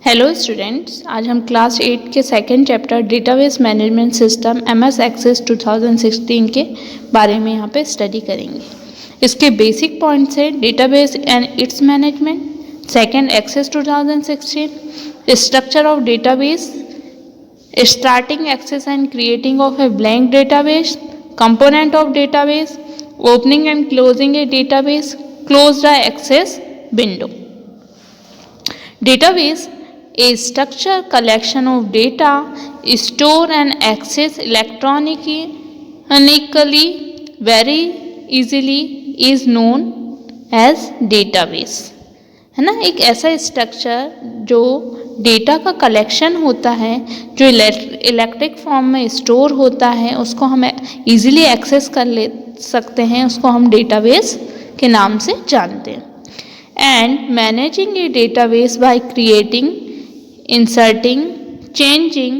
Hello students, आज हम class 8 के second chapter database management system MS access 2016 के बारे में यहाँ पे स्टडी करेंगे। इसके बेसिक पॉइंट्स है database and its management, second access 2016, structure of database, starting access and creating of a blank database, component of database, opening and closing a database, close the access window. Database, a structured collection of data stored and accessed electronically very easily is known as database। है ना, एक ऐसा structure जो data का collection होता है, जो electric form में स्टोर होता है, उसको हम इजीली एक्सेस कर ले सकते हैं, उसको हम डेटाबेस के नाम से जानते हैं। And managing a database by creating, inserting, changing,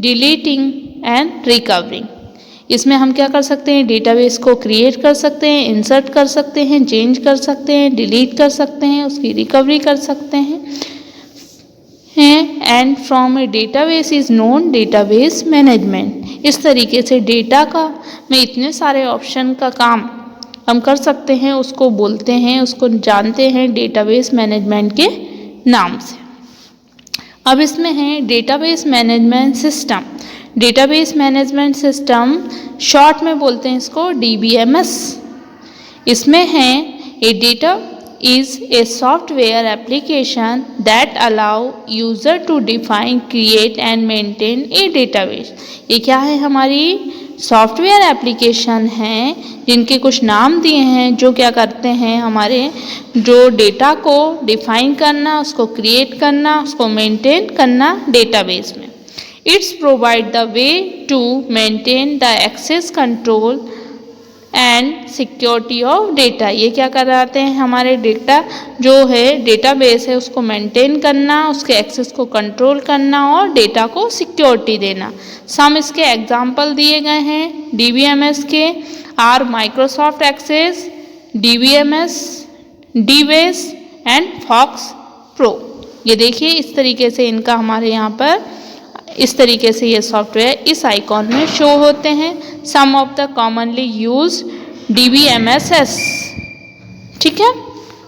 deleting and recovering। इसमें हम क्या कर सकते हैं, डेटाबेस को क्रिएट कर सकते हैं, इंसर्ट कर सकते हैं, चेंज कर सकते हैं, डिलीट कर सकते हैं, उसकी रिकवरी कर सकते हैं। And from A database is known database management. इस तरीके से डेटा का में इतने सारे ऑप्शन का काम हम कर सकते हैं, उसको बोलते हैं, उसको जानते हैं डेटाबेस मैनेजमेंट के नाम से। अब इसमें है database management system. Database management system short में बोलते हैं इसको DBMS। इसमें है a data is a software application that allow user to define, create and maintain a database. ये क्या है, हमारी सॉफ्टवेयर एप्लीकेशन हैं जिनके कुछ नाम दिए हैं, जो क्या करते हैं, हमारे जो डेटा को डिफाइन करना, उसको क्रिएट करना, उसको मेंटेन करना डेटाबेस में। Its provide the way to maintain the access control and security of data. ये क्या कराते हैं, हमारे डेटा जो है डेटाबेस है उसको मेंटेन करना, उसके एक्सेस को कंट्रोल करना और डेटा को सिक्योरिटी देना। सम इसके एग्जाम्पल दिए गए हैं DBMS के are Microsoft access, DBMS, DBase and FoxPro. ये देखिए इस तरीके से इनका हमारे यहाँ पर इस तरीके से ये सॉफ्टवेयर इस आइकॉन में शो होते हैं। Some of the commonly use DBMSs। ठीक है,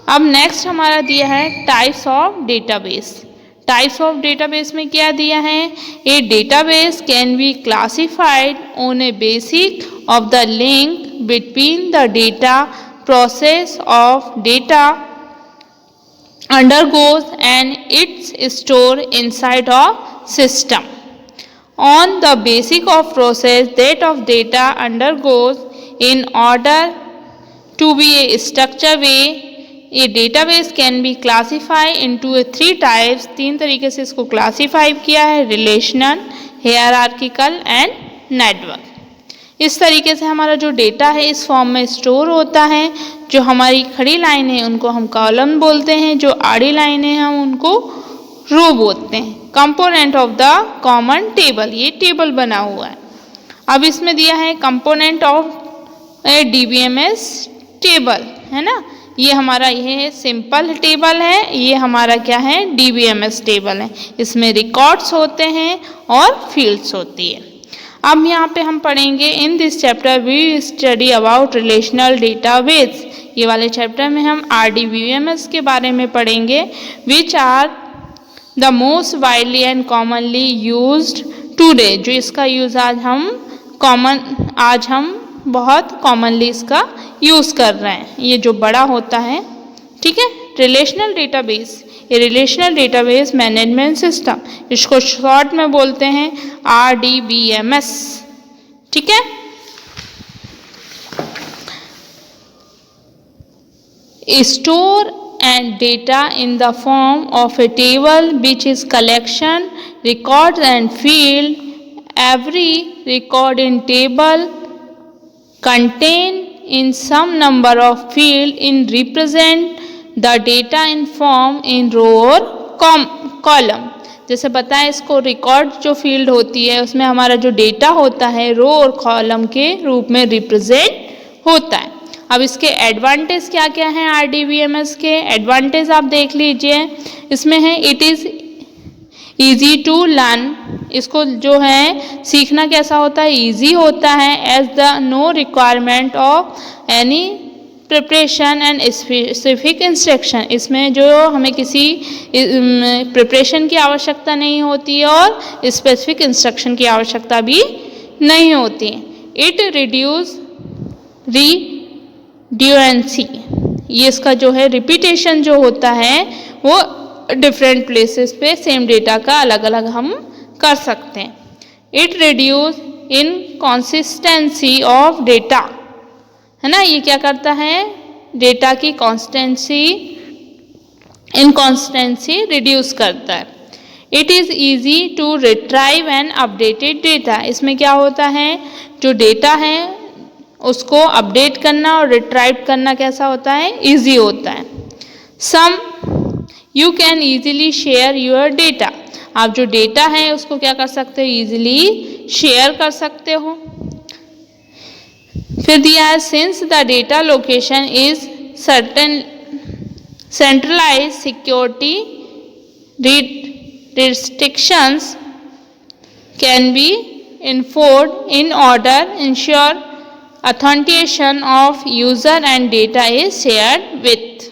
अब नेक्स्ट हमारा दिया है types of database. Types of database में क्या दिया है, a database can be classified on a basic of the link between the data process of data undergoes and its stored inside of system on the basis of process that of data undergoes in order to be a structured way। A database can be classified into a 3 types। 3 तरीके से इसको classify किया है, relational, hierarchical and network. इस तरीके से हमारा जो डेटा है इस फॉर्म में स्टोर होता है। जो हमारी खड़ी लाइन है उनको हम कॉलम बोलते हैं, जो आड़ी लाइन है हम उनको रो बोलते हैं। Component of the common table, ये टेबल बना हुआ है। अब इसमें दिया है component of a DBMS table, है ना, ये हमारा ये सिंपल टेबल है, ये हमारा क्या है DBMS टेबल है। इसमें रिकॉर्ड्स होते हैं और फील्ड्स होती है। अब यहाँ पे हम पढ़ेंगे in this chapter we study about relational database. ये वाले चैप्टर में हम RDBMS के बारे में पढ़ेंगे, which are the most widely and commonly used today. जो इसका यूज आज हम बहुत कॉमनली इसका यूज कर रहे हैं, ये जो बड़ा होता है। ठीक है, रिलेशनल डेटाबेस, ये रिलेशनल डेटाबेस मैनेजमेंट सिस्टम, इसको शॉर्ट में बोलते हैं RDBMS। ठीक है, store and data in the form of a table which is collection, records and field। Every record in table contain in some number of field in represent the data in form in row और column। जैसे बताएं, इसको record जो field होती है उसमें हमारा जो डेटा होता है रो और कॉलम के रूप में रिप्रेजेंट होता है। अब इसके एडवांटेज क्या क्या हैं RDBMS के एडवांटेज आप देख लीजिए। इसमें है it is easy to learn, इसको जो है सीखना कैसा होता है, ईजी होता है। As the no requirement of any preparation and specific instruction, इसमें जो हमें किसी प्रिपरेशन की आवश्यकता नहीं होती और स्पेसिफिक इंस्ट्रक्शन की आवश्यकता भी नहीं होती। इट रिड्यूस रिड्यूरेंसी, ये इसका जो है रिपीटेशन जो होता है वो डिफरेंट प्लेसेस पे सेम डेटा का अलग अलग हम कर सकते हैं। इट रिड्यूस इनकॉन्सिस्टेंसी ऑफ डेटा, है ना, ये क्या करता है, डेटा की इनकॉन्सिस्टेंसी रिड्यूस करता है। It is easy to retrieve and updated data, इसमें क्या होता है, जो डेटा है उसको अपडेट करना और रिट्राइव करना कैसा होता है, ईजी होता है। Some you can easily share your data, आप जो डेटा है उसको क्या कर सकते हो, ईजिली शेयर कर सकते हो। फिर दिया है since the data location is certain centralise security restrictions can be enforced in order ensure authentication of user and data is shared with.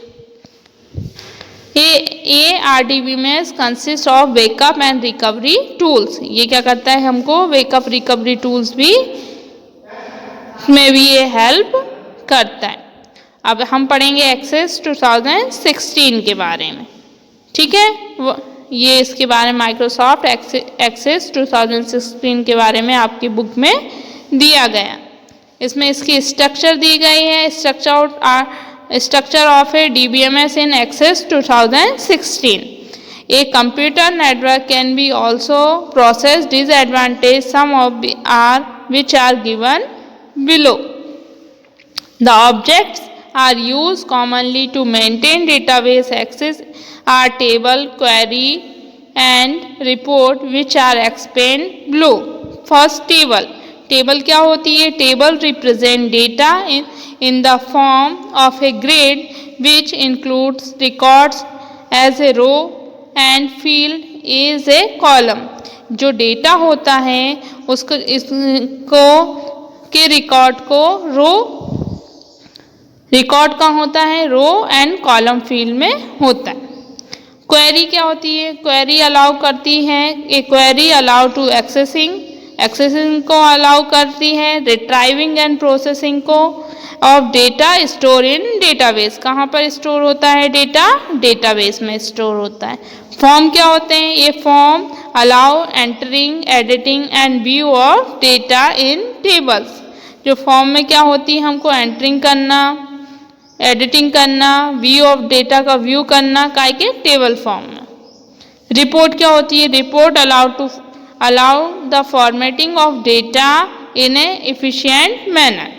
ARDBMS consists of backup and recovery tools, ये क्या करता है, हमको बैकअप रिकवरी टूल्स भी में भी ये help करता है। अब हम पढ़ेंगे एक्सेस 2016 के बारे में, ठीक है, ये इसके बारे में माइक्रोसॉफ्ट एक्सेस 2016 के बारे में आपकी बुक में दिया गया। इसमें इसकी स्ट्रक्चर दी गई है, structure of a DBMS in access 2016। A computer network can be also process disadvantage some of are which are given below. The objects are used commonly to maintain database access are table, query and report which are explained below. First table. Table क्या होती है? Table represent data in the form of a grid which includes records as a row and field is a column. जो data होता है उसको इसको के record को रिकॉर्ड का होता है रो एंड कॉलम फील्ड में होता है। क्वेरी क्या होती है? क्वेरी अलाउ करती है, ए क्वेरी अलाउ टू एक्सेसिंग को अलाउ करती है, रिट्राइविंग एंड प्रोसेसिंग को of data store in database. कहाँ पर स्टोर होता है डेटा? डेटाबेस में स्टोर होता है। फॉर्म क्या होते हैं? ये form allow entering, editing and view of data in tables. जो फॉर्म में क्या होती है, हमको एंटरिंग करना, एडिटिंग करना, व्यू ऑफ डेटा का व्यू करना, काय के टेबल फॉर्म में। रिपोर्ट क्या होती है? Report allow the formatting of data in A efficient manner.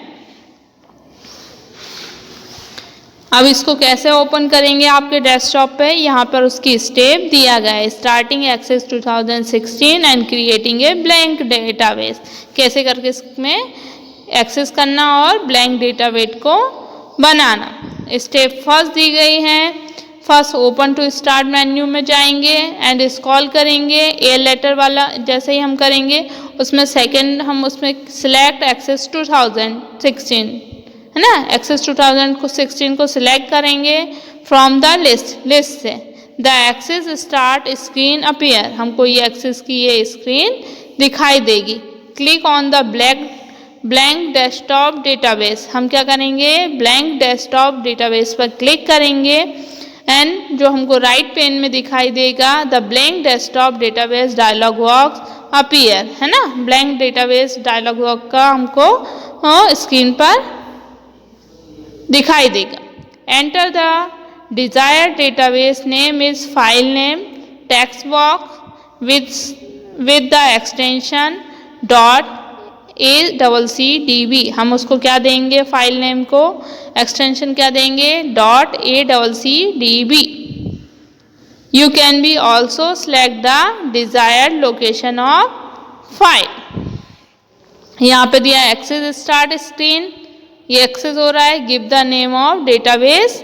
अब इसको कैसे ओपन करेंगे आपके डेस्कटॉप पे? यहाँ पर उसकी स्टेप दिया गया है। Starting access 2016 and creating a blank database, कैसे करके इसमें एक्सेस करना और ब्लैंक डेटाबेस को बनाना। स्टेप फर्स्ट दी गई है। First open to start menu में जाएंगे एंड स्क्रॉल करेंगे, ए लेटर वाला जैसे ही हम करेंगे उसमें सेकंड हम उसमें सिलेक्ट एक्सेस 2016 है ना, एक्सेस 2016 को सिलेक्ट करेंगे फ्रॉम द लिस्ट से। The access start screen appear, हमको ये एक्सेस की ये स्क्रीन दिखाई देगी। Click on the blank desktop database, हम क्या करेंगे? ब्लैंक डेस्कटॉप डेटाबेस पर क्लिक करेंगे एंड जो हमको राइट पेन में दिखाई देगा the blank desktop database dialog box appear, है ना। ब्लैंक डेटाबेस डायलॉग बॉक्स का हमको स्क्रीन पर दिखाई देगा। Enter the desired database name is file name, text box with the extension .ACCDB, हम उसको क्या देंगे? फाइल नेम को एक्सटेंशन क्या देंगे? .ACCDB। You can be also select the desired location of file. यहाँ पे दिया एक्सेस स्टार्ट स्क्रीन, ये एक्सेस हो रहा है। Give the name of database,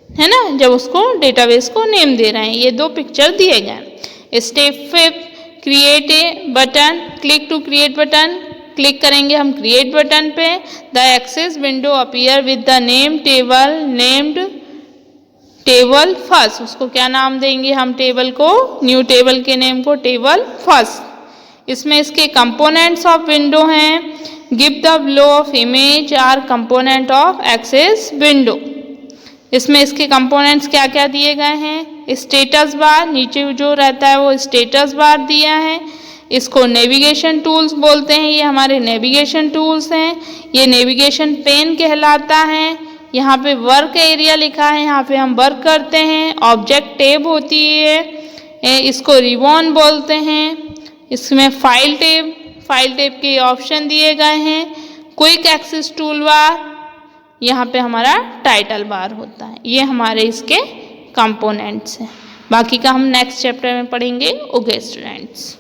है ना, जब उसको डेटाबेस को नेम दे रहे हैं। ये दो पिक्चर दिए गए। Step 5 create a button, click to create button, click करेंगे हम क्रिएट बटन पे। The access window appear with the name table named table first, उसको क्या नाम देंगे हम टेबल को, न्यू टेबल के नेम को टेबल फर्स्ट। इसमें इसके कंपोनेंट्स ऑफ विंडो हैं, give the below of image are component of access window. इसमें इसके कंपोनेंट्स क्या क्या दिए गए हैं, स्टेटस बार, नीचे जो रहता है वो स्टेटस बार दिया है। इसको नेविगेशन टूल्स बोलते हैं, ये हमारे नेविगेशन टूल्स हैं। ये नेविगेशन पेन कहलाता है। यहाँ पे वर्क एरिया लिखा है, यहाँ पे हम वर्क करते हैं। ऑब्जेक्ट टैब होती है, इसको रिबॉन बोलते हैं। इसमें फाइल टैब के ऑप्शन दिए गए हैं। क्विक एक्सेस टूल बार, यहाँ पे हमारा टाइटल बार होता है। ये हमारे इसके कंपोनेंट्स हैं। बाकी का हम नेक्स्ट चैप्टर में पढ़ेंगे। Okay students.